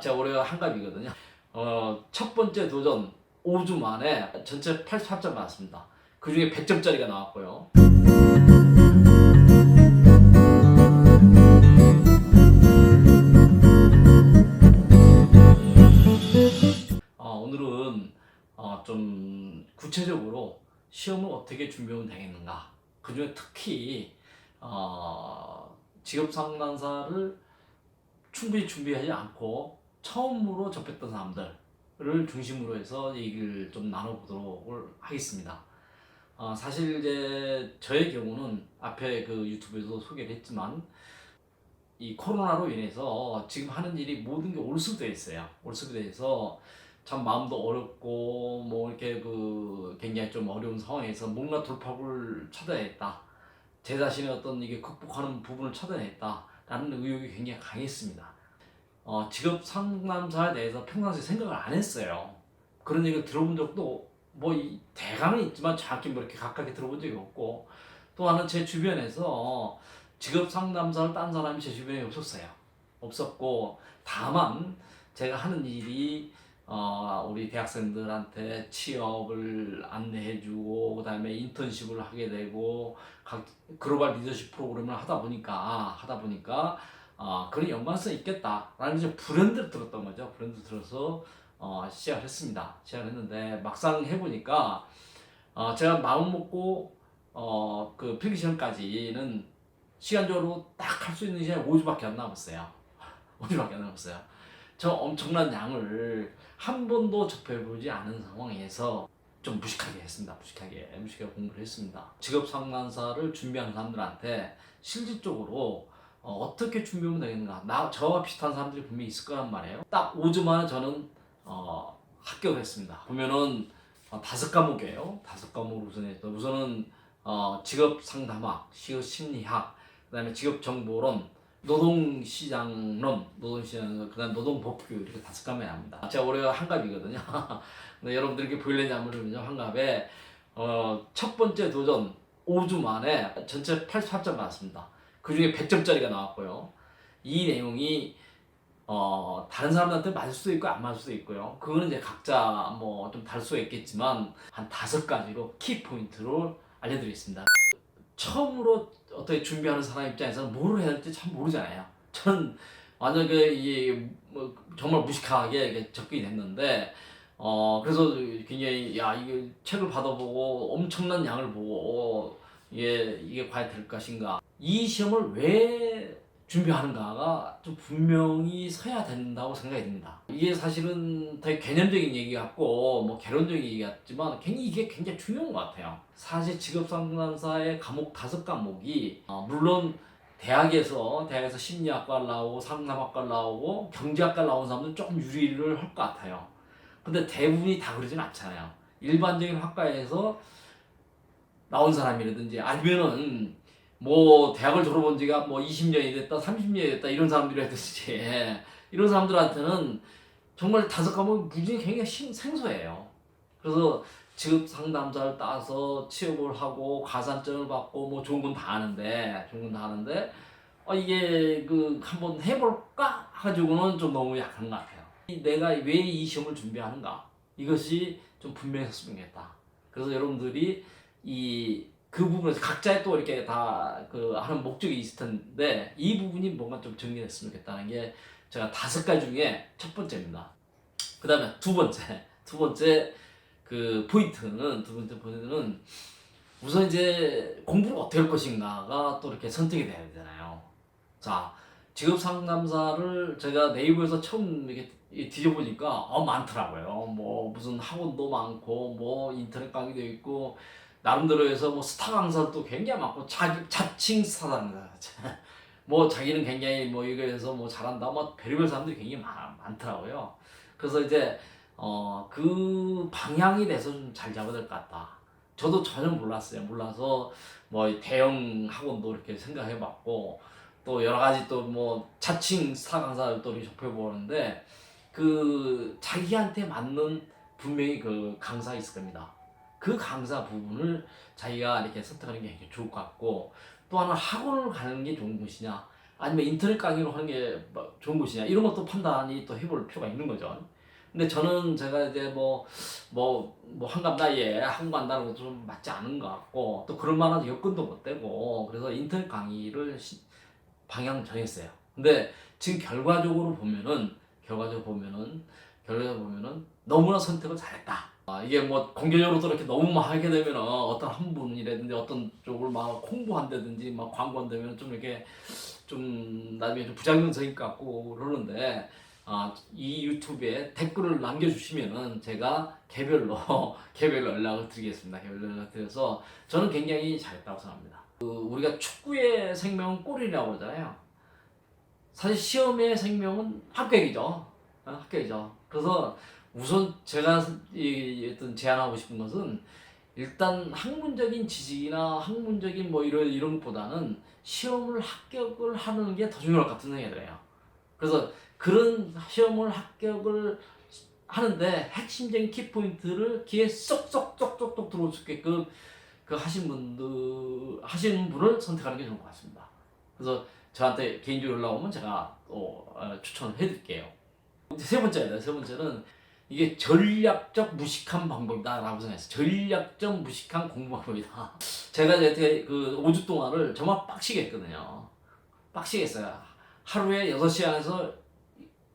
제가 올해가 한갑이거든요. 첫 번째 도전 5주 만에 전체 88점 나왔습니다. 그 중에 100점짜리가 나왔고요. 오늘은 좀 구체적으로 시험을 어떻게 준비하면 되겠는가. 그 중에 특히 직업 상담사를 충분히 준비하지 않고 처음으로 접했던 사람들을 중심으로 해서 얘기를 좀 나눠보도록 하겠습니다. 사실 이제 저의 경우는 앞에 그 유튜브에서 소개를 했지만 이 코로나로 인해서 지금 하는 일이 모든 게 올수돼 있어요. 올수돼 있어 참 마음도 어렵고 뭐 이렇게 그 굉장히 좀 어려운 상황에서 뭔가 돌파구를 찾아냈다. 제 자신의 어떤 이게 극복하는 부분을 찾아냈다라는 의욕이 굉장히 강했습니다. 직업 상담사에 대해서 평상시에 생각을 안 했어요. 그런 얘기를 들어본 적도 대강은 있지만 정확히 뭐 이렇게 가깝게 들어본 적이 없고, 또 하나는 제 주변에서 직업 상담사를 딴 사람이 제 주변에 없었어요. 없었고, 다만 제가 하는 일이 우리 대학생들한테 취업을 안내해주고, 그다음에 인턴십을 하게 되고, 각 글로벌 리더십 프로그램을 하다 보니까 그런 연관성이 있겠다라는 이제 브랜드를 들었던 거죠. 브랜드 들어서 시작을 했습니다. 시작을 했는데 막상 해보니까 제가 마음 먹고 그 필기시험까지는 시간적으로 딱 할 수 있는 시간이 5주밖에 안 남았어요. 5주밖에 안 남았어요. 저 엄청난 양을 한 번도 접해보지 않은 상황에서 좀 무식하게 했습니다. 무식하게 공부를 했습니다. 직업 상담사를 준비하는 사람들한테 실질적으로 어떻게 준비하면 되겠는가. 저와 비슷한 사람들이 분명히 있을 거란 말이에요. 딱 5주 만에 저는 합격을 했습니다. 보면은 5과목이에요. 5과목을 우선은 직업 상담학, 직업 심리학, 그다음에 직업 정보론, 그다음 노동법규 이렇게 5과목이 납니다. 제가 올해가 한갑이거든요. 근데 여러분들께 보일는지 안 보이는지 한갑에 첫 번째 도전 5주 만에 전체 88점 나왔습니다. 그 중에 100점짜리가 나왔고요. 이 내용이 다른 사람들한테 맞을 수도 있고 안 맞을 수도 있고요. 그거는 이제 각자 뭐 좀 다를 수가 있겠지만 한 5가지로 키 포인트를 알려드리겠습니다. 처음으로 어떻게 준비하는 사람 입장에서는 뭘 해야 될지 참 모르잖아요. 저는 완전 뭐 정말 무식하게 이렇게 접근이 됐는데 그래서 굉장히 이게 책을 받아보고 엄청난 양을 보고 이게 과연 될 것인가, 이 시험을 왜 준비하는가가 좀 분명히 서야 된다고 생각이 듭니다. 이게 사실은 되게 개념적인 얘기 같고 뭐 개론적인 얘기 같지만 이게 굉장히 중요한 것 같아요. 사실 직업상담사의 과목 5과목이 물론 대학에서 심리학과를 나오고 상담학과를 나오고 경제학과를 나온 사람들은 조금 유리를 할 것 같아요. 근데 대부분이 다 그러진 않잖아요. 일반적인 학과에서 나온 사람이라든지 아니면은 뭐 대학을 졸업한 지가 뭐 20년이 됐다 30년이 됐다 이런 사람들이라든지 이런 사람들한테는 정말 5과목이 무지 굉장히 생소해요. 그래서 직업 상담사를 따서 취업을 하고 가산점을 받고 뭐 좋은 건 다 하는데 이게 그 한번 해볼까 가지고는 좀 너무 약한 것 같아요. 내가 왜 이 시험을 준비하는가, 이것이 좀 분명했으면 좋겠다. 그래서 여러분들이 그 부분에서 각자의 또 이렇게 다 그 하는 목적이 있을 텐데 이 부분이 뭔가 좀 정리됐으면 좋겠다는 게 제가 5가지 중에 첫 번째입니다. 그 다음에 두 번째 포인트는 우선 이제 공부를 어떻게 할 것인가가 또 이렇게 선택이 돼야 되잖아요. 자, 직업 상담사를 제가 네이버에서 처음 이렇게 뒤져보니까 많더라고요. 뭐 무슨 학원도 많고 뭐 인터넷 강의도 있고 나름대로 해서 뭐 스타 강사도 굉장히 많고 자칭 스타 강사 뭐 자기는 굉장히 뭐 이거에서 뭐 잘한다 뭐 별의별 사람들이 굉장히 많더라고요. 그래서 이제 그 방향에 대해서 좀 잘 잡아야 될 것 같다. 저도 전혀 몰랐어요. 몰라서 뭐 대형 학원도 이렇게 생각해봤고 또 여러 가지 또 뭐 자칭 스타 강사를 또 이렇게 접해보는데 그 자기한테 맞는 분명히 그 강사 있을 겁니다. 그 강사 부분을 자기가 이렇게 선택하는 게 좋을 것 같고, 또 하나 학원을 가는 게 좋은 것이냐, 아니면 인터넷 강의로 하는 게 좋은 것이냐 이런 것도 판단이 또 해볼 필요가 있는 거죠. 근데 저는 제가 이제 한갑 나이에 학원 간다는 것도 좀 맞지 않은 것 같고 또 그럴 만한 여건도 못 되고 그래서 인터넷 강의를 방향 정했어요. 근데 지금 결과적으로 보면은 너무나 선택을 잘했다. 이게 뭐 공개적으로 또 이렇게 너무 막 하게 되면은 어떤 한 분이라든지 어떤 쪽을 막 홍보한다든지 막 광고한다면 좀 이렇게 좀 나중에 좀 부작용적인 것 같고 그러는데 이 유튜브에 댓글을 남겨주시면은 제가 개별로 개별로 연락을 드리겠습니다. 개별로 연락 드려서 저는 굉장히 잘했다고 생각합니다. 우리가 축구의 생명은 골이라고 그러잖아요. 사실 시험의 생명은 합격이죠. 합격이죠. 그래서 우선 제가 어떤 제안하고 싶은 것은 일단 학문적인 지식이나 학문적인 뭐 이런 것보다는 시험을 합격을 하는 게 더 중요할 것 같은 생각이 들어요. 그래서 그런 시험을 합격을 하는데 핵심적인 키포인트를 귀에 쏙쏙쏙쏙쏙 들어올 수 있게끔 하시는 분을 선택하는 게 좋을 것 같습니다. 그래서 저한테 개인적으로 연락 오면 제가 또 추천을 해드릴게요. 세 번째는 이게 전략적 무식한 방법이다라고 생각했어요. 전략적 무식한 공부 방법이다. 제가 이제 그 5주 동안을 정말 빡시게 했거든요. 빡시게 했어요. 하루에 6시간에서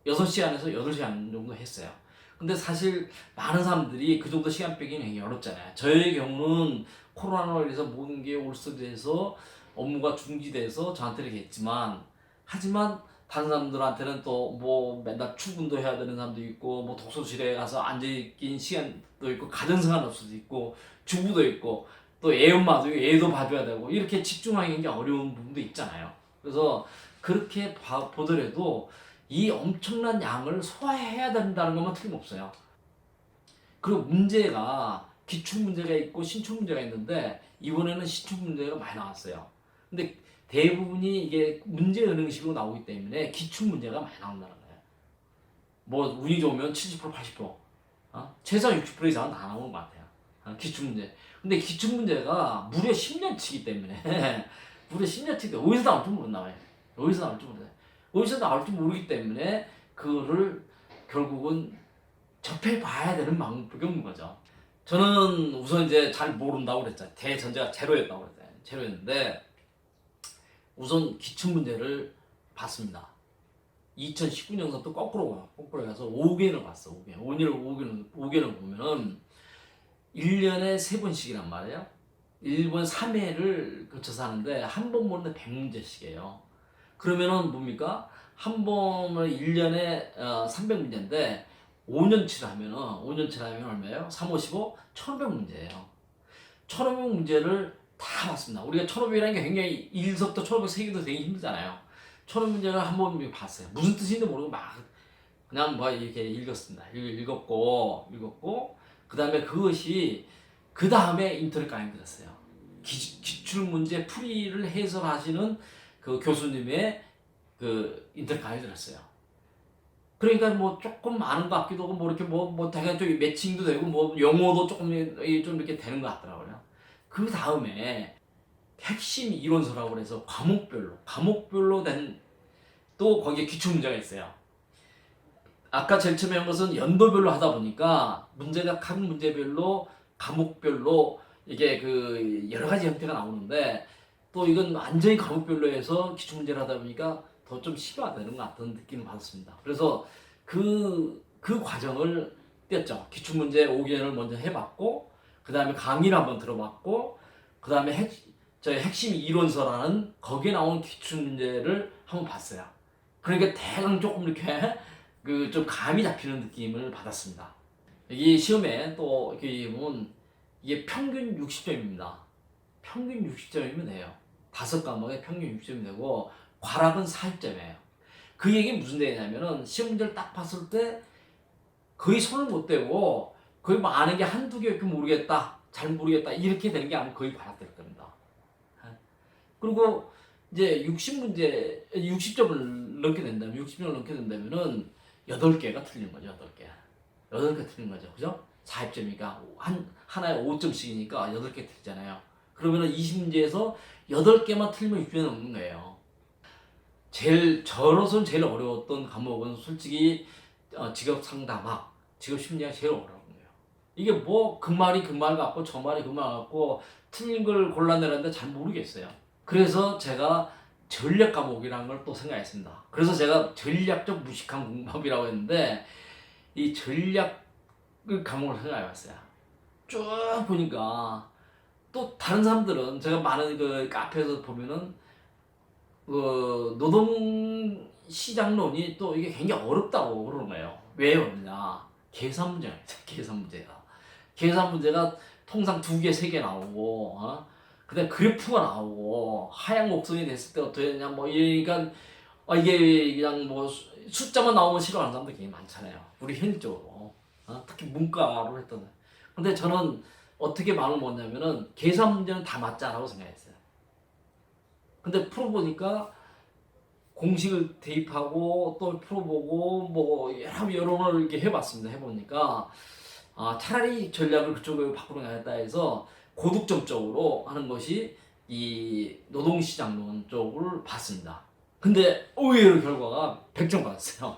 8시간 정도 했어요. 근데 사실 많은 사람들이 그 정도 시간 빼기는 굉장히 어렵잖아요. 저의 경우는 코로나로 인해서 모든 게 올스돼서 업무가 중지돼서 저한테 이렇게 했지만 하지만 다른 사람들한테는 또 뭐 맨날 출근도 해야 되는 사람도 있고 뭐 독서실에 가서 앉아있긴 시간도 있고 가정생활 할 수도 있고 주부도 있고 또 애 엄마도 있고 애도 봐줘야 되고 이렇게 집중하기 굉장히 어려운 부분도 있잖아요. 그래서 그렇게 보더라도 이 엄청난 양을 소화해야 된다는 것만 틀림없어요. 그리고 문제가 기출 문제가 있고 신출 문제가 있는데 이번에는 신출 문제가 많이 나왔어요. 근데 대부분이 이게 문제 은행식으로 나오기 때문에 기출 문제가 많이 나온다는 거예요. 뭐 운이 좋으면 70% 80% 최소한 60% 이상은 다 나오는 것 같아요. 기출 문제. 근데 기출 문제가 무려 10년치기 때문에 무려 10년치기 때문에 어디서 나올지 모른다. 어디서 나올지 모르기 때문에 그거를 결국은 접해봐야 되는 방법이 없는 거죠. 저는 우선 이제 잘 모른다고 그랬잖아요. 대전제가 제로였다고 그랬잖아요. 제로였는데 우선 기출 문제를 봤습니다. 2019년부터 거꾸로 가서 5개를 봤어. 5개를 보면은 1년에 3번씩이란 말이에요. 1번 3회를 거쳐서 하는데 한 번 보는데 100문제씩이에요. 그러면은 뭡니까? 한 번을 1년에 300문제인데 5년치를 하면 얼마예요? 3, 5, 15, 1500문제예요. 1500문제를 다 봤습니다. 우리가 1500이라는 게 굉장히 1서부터 1500 세기도 되게 힘들잖아요. 1500문제를 한 번 봤어요. 무슨 뜻인지 모르고 막 그냥 뭐 이렇게 읽었습니다. 읽었고 그 다음에 그 다음에 인터넷 강의 들었어요. 기출문제 풀이를 해설하시는 그 교수님의 그 인터넷 강의 들었어요. 그러니까 뭐 조금 아는 것 같기도 하고 뭐 이렇게 뭐 대략 좀 매칭도 되고 뭐 영어도 조금 좀 이렇게 되는 것 같더라고요. 그 다음에 핵심 이론서라고 해서 과목별로 된 또 거기에 기출 문제가 있어요. 아까 제일 처음에 한 것은 연도별로 하다 보니까 문제가 각 문제별로 과목별로 이게 그 여러 가지 형태가 나오는데 또 이건 완전히 과목별로 해서 기출 문제를 하다 보니까 더 좀 심화되는 것 같은 느낌을 받았습니다. 그래서 그 과정을 띄었죠. 기출 문제 5개를 먼저 해봤고 그 다음에 강의를 한번 들어봤고 그 다음에 저희 핵심 이론서라는 거기에 나온 기출 문제를 한번 봤어요. 그러니까 대강 조금 이렇게 그 좀 감이 잡히는 느낌을 받았습니다. 이 시험에 또 이렇게 보면 이게 평균 60점입니다. 평균 60점이면 돼요. 5과목에 평균 60점이 되고 과락은 40점이에요. 그 얘기는 무슨 얘기냐면은 시험 문제를 딱 봤을 때 거의 손을 못 대고 거의 뭐 아는 게 한두 개밖에 모르겠다. 잘 모르겠다. 이렇게 되는 게 아니고 거의 과락될 겁니다. 그리고 이제 60점을 넘게 된다면은 8개가 틀린 거죠. 8개 틀린 거죠. 그죠? 40점이니까 하나에 5점씩이니까 8개 틀리잖아요. 그러면은 20문제에서 8개만 틀리면 6점이 넘는 거예요. 저로서는 제일 어려웠던 과목은 솔직히 직업 상담학, 직업 심리학 제일 어려운 거예요. 이게 뭐 그 말이 그 말 같고 저 말이 그 말 같고 틀린 걸 골라내는데 잘 모르겠어요. 그래서 제가 전략 과목이라는 걸 또 생각했습니다. 그래서 제가 전략적 무식한 공부법이라고 했는데 이 전략 과목을 생각해봤어요. 쭉 보니까 또 다른 사람들은 제가 많은 그 카페에서 보면은 그 노동시장론이 또 이게 굉장히 어렵다고 그러는 거예요. 왜 어렵냐? 계산 문제가 있어요. 계산 문제가. 계산 문제가 통상 2개, 3개 나오고, 그다음에 그래프가 나오고, 하향 곡선이 됐을 때 어떻게 되냐, 뭐, 이러니까, 이게 그냥 뭐, 숫자만 나오면 싫어하는 사람들 굉장히 많잖아요. 우리 현실적으로. 특히 문과로 했던. 근데 저는 어떻게 마음을 먹냐면은, 계산 문제는 다 맞자라고 생각했어요. 근데 풀어보니까, 공식을 대입하고 또 풀어보고 뭐 여러 걸 이렇게 해봤습니다. 해보니까 차라리 전략을 그쪽으로 바꾸는 게 낫다 해서 고득점적으로 하는 것이 이 노동시장론 쪽을 봤습니다. 근데 의외로 결과가 100점 받았어요.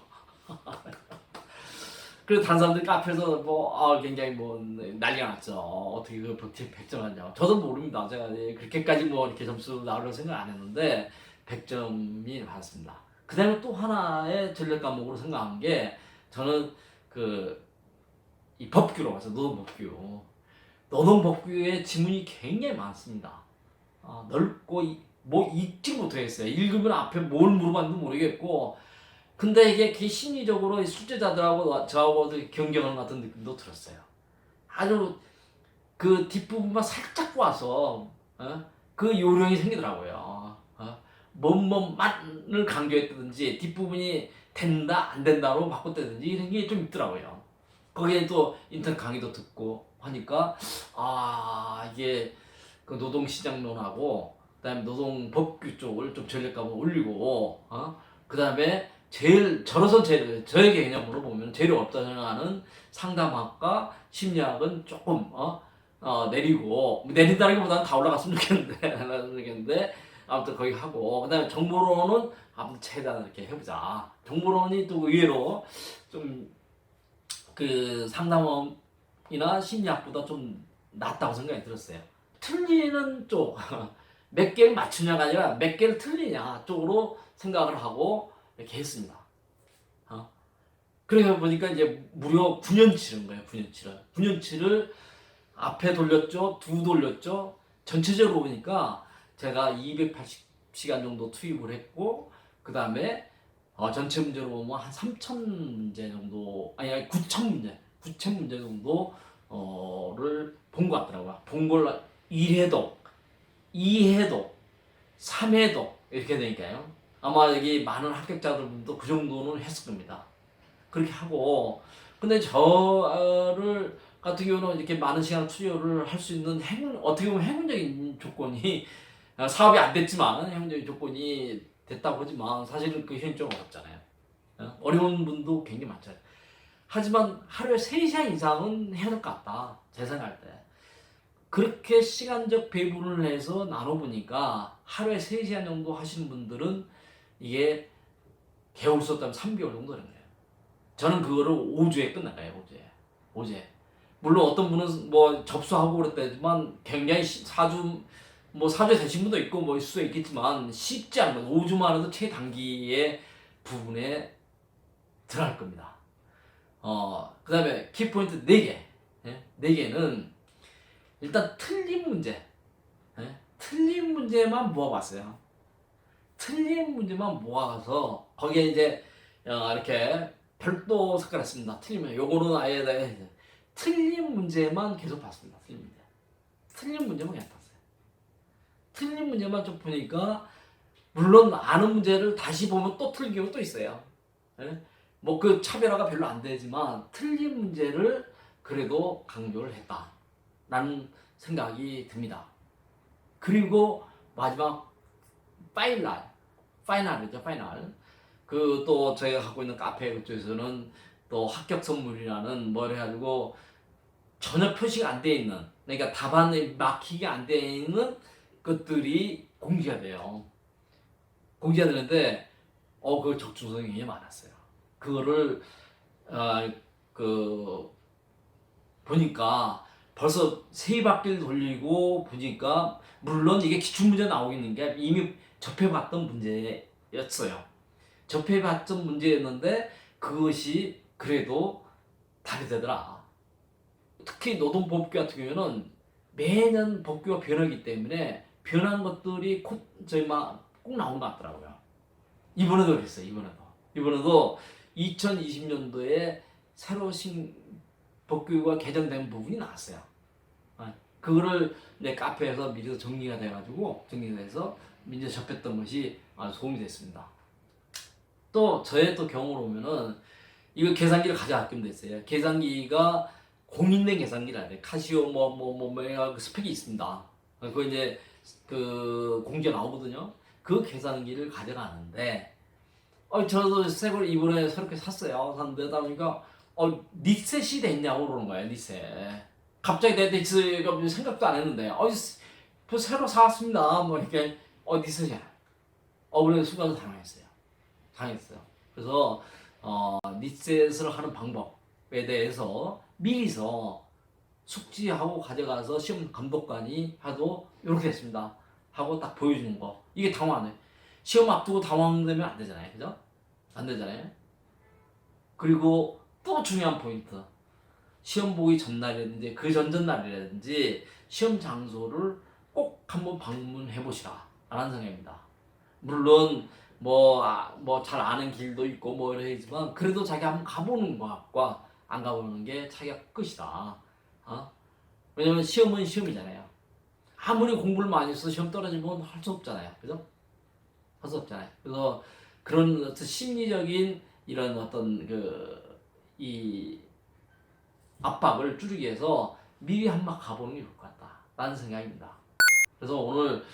그래서 다른 사람들 카페에서 뭐 굉장히 뭐 난리가 났죠. 어떻게 그 100점 하냐고. 저도 모릅니다. 제가 그렇게까지 뭐 이렇게 점수 나오려고 생각 안 했는데 100점이 받았습니다. 그 다음에 또 하나의 전략 과목으로 생각한 게 저는 이 법규로 가서 노동법규. 노동법규의 지문이 굉장히 많습니다. 넓고 뭐 읽지 못하겠어요. 읽으면 앞에 뭘 물어봤는지 모르겠고 근데 이게 심리적으로 출제자들하고 저하고도 경쟁하는 같은 느낌도 들었어요. 아주 그 뒷부분만 살짝 와서 그 요령이 생기더라고요. 뭐뭐만을 강조했다든지 뒷부분이 된다 안 된다로 바꿨다든지 이런 게 좀 있더라고요. 거기에 또 인터넷 강의도 듣고 하니까 이게 그 노동시장론하고 그다음에 노동법규 쪽을 좀 전략감을 올리고 그다음에 저로서 저의 개념으로 보면 제일 없다 생각하는 상담학과 심리학은 조금 내리고 내린다기보다는 다 올라갔으면 좋겠는데 아무튼 거기 하고 그다음에 정보론은 아무튼 최대한 이렇게 해보자. 정보론이 또 의외로 좀 그 상담원이나 심리학보다 좀 낫다고 생각이 들었어요. 틀리는 쪽 몇 개를 맞추냐가 아니라 몇 개를 틀리냐 쪽으로 생각을 하고 이렇게 했습니다. 그러다 보니까 이제 무려 9년 치른 거예요. 9년 치를 앞에 돌렸죠. 돌렸죠. 전체적으로 보니까 제가 280시간 정도 투입을 했고 그 다음에 전체 문제로 보면 한 3,000문제 정도 아니 9,000문제 정도를 본 것 같더라고요. 본 걸 1회독, 2회독, 3회독 이렇게 되니까요. 아마 여기 많은 합격자들도 그 정도는 했을 겁니다. 그렇게 하고 근데 저를 같은 경우는 이렇게 많은 시간 투여를 할 수 있는 어떻게 보면 행운적인 조건이 사업이 안 됐지만 행운적인 조건이 됐다고 하지만 사실은 그 현실적으로 어렵잖아요. 어려운 분도 굉장히 많잖아요. 하지만 하루에 3시간 이상은 해야 될 것 같다. 제 생각할 때. 그렇게 시간적 배분을 해서 나눠보니까 하루에 3시간 정도 하시는 분들은 이게 개월 썼다면 3개월 정도 되는 거예요. 저는 그거를 5주에 끝나가요. 5주에. 물론 어떤 분은 뭐 접수하고 그랬다지만 굉장히 4주 뭐 4주에 되신 분도 있고 뭐 수도 있겠지만 쉽지 않은 거 5주만 해도 최단기의 부분에 들어갈 겁니다. 그 다음에 키포인트 4개. 4개는 일단 틀린 문제. 틀린 문제만 모아봤어요. 틀린 문제만 모아서 거기에 이제 이렇게 별도 색깔을 씁니다. 틀리면 요거는 아예 틀린 문제만 계속 봤습니다. 틀린 문제만 계속 봤어요. 틀린 문제만 좀 보니까 물론 아는 문제를 다시 보면 또 틀린 경우 또 있어요. 뭐 그 차별화가 별로 안 되지만 틀린 문제를 그래도 강조를 했다라는 생각이 듭니다. 그리고 마지막 파이널이죠. 그 또 저희가 갖고 있는 카페 그쪽에서는 또 합격 선물이라는 뭘 해가지고 전혀 표시가 안 돼 있는 그러니까 답안에 막히게 안 돼 있는 것들이 공개가 돼요. 공개가 되는데 그 적중성이 굉장히 많았어요. 그거를 그 보니까 벌써 세 바퀴를 돌리고 보니까 물론 이게 기출문제 나오겠는 게 이미 접해봤던 문제였어요. 접해봤던 문제였는데 그것이 그래도 답이 되더라. 특히 노동법규 같은 경우는 매년 법규가 변하기 때문에 변한 것들이 꼭 나온 것 같더라고요. 이번에도 그랬어요. 이번에도 2020년도에 새로 법규가 개정된 부분이 나왔어요. 그거를 내 카페에서 미리 정리가 돼서 민재 접했던 것이 아주 도움이 됐습니다. 또 저의 또 경우로 보면은 이거 계산기를 가져왔기도 됐어요. 계산기가 공인된 계산기라 돼. 카시오 그 스펙이 있습니다. 그거 이제 그 공지가 나오거든요. 그 계산기를 가져가는데 저도 새 걸 이번에 새롭게 샀어요. 샀는데 보니까 니셋이 됐냐고 그러는 거예요. 니셋. 갑자기 내 니셋가 생각도 안 했는데 새로 사왔습니다. 뭐 이렇게 니셋이야. 그래서 순간 당했어요. 그래서 니셋을 하는 방법에 대해서 미리서 숙지하고 가져가서 시험 감독관이 하도 이렇게 됐습니다 하고 딱 보여주는 거. 이게 당황해. 시험 앞두고 당황되면 안 되잖아요. 그죠? 안 되잖아요. 그리고 또 중요한 포인트. 시험 보기 전날이라든지 그 전전날이라든지 시험 장소를 꼭 한번 방문해 보시라 라는 생각입니다. 물론 잘 아는 길도 있고 뭐 이러지만 그래도 자기 한번 가보는 것과 안 가보는 게 차이가 끝이다. 왜냐면 시험은 시험이잖아요. 아무리 공부를 많이 해서 시험 떨어지면 할 수 없잖아요. 그죠? 할 수 없잖아요. 그래서 그런 어떤 심리적인 이런 어떤 이 압박을 줄이기 위해서 미리 한번 가보는 게 좋을 것 같다라는 생각입니다. 그래서 오늘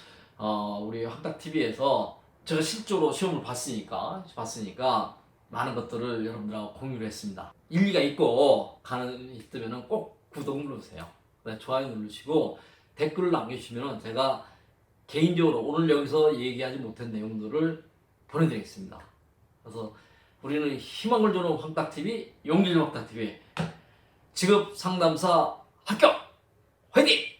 우리 학탁TV에서 제가 실제로 시험을 봤으니까 많은 것들을 여러분들하고 공유를 했습니다. 일리가 있고 있다면 꼭 구독 눌러주세요. 좋아요 누르시고 댓글을 남겨주시면 제가 개인적으로 오늘 여기서 얘기하지 못한 내용들을 보내드리겠습니다. 그래서 우리는 희망을 주는 학탁TV, 용기 주는 학탁TV 직업 상담사 합격! 화이팅!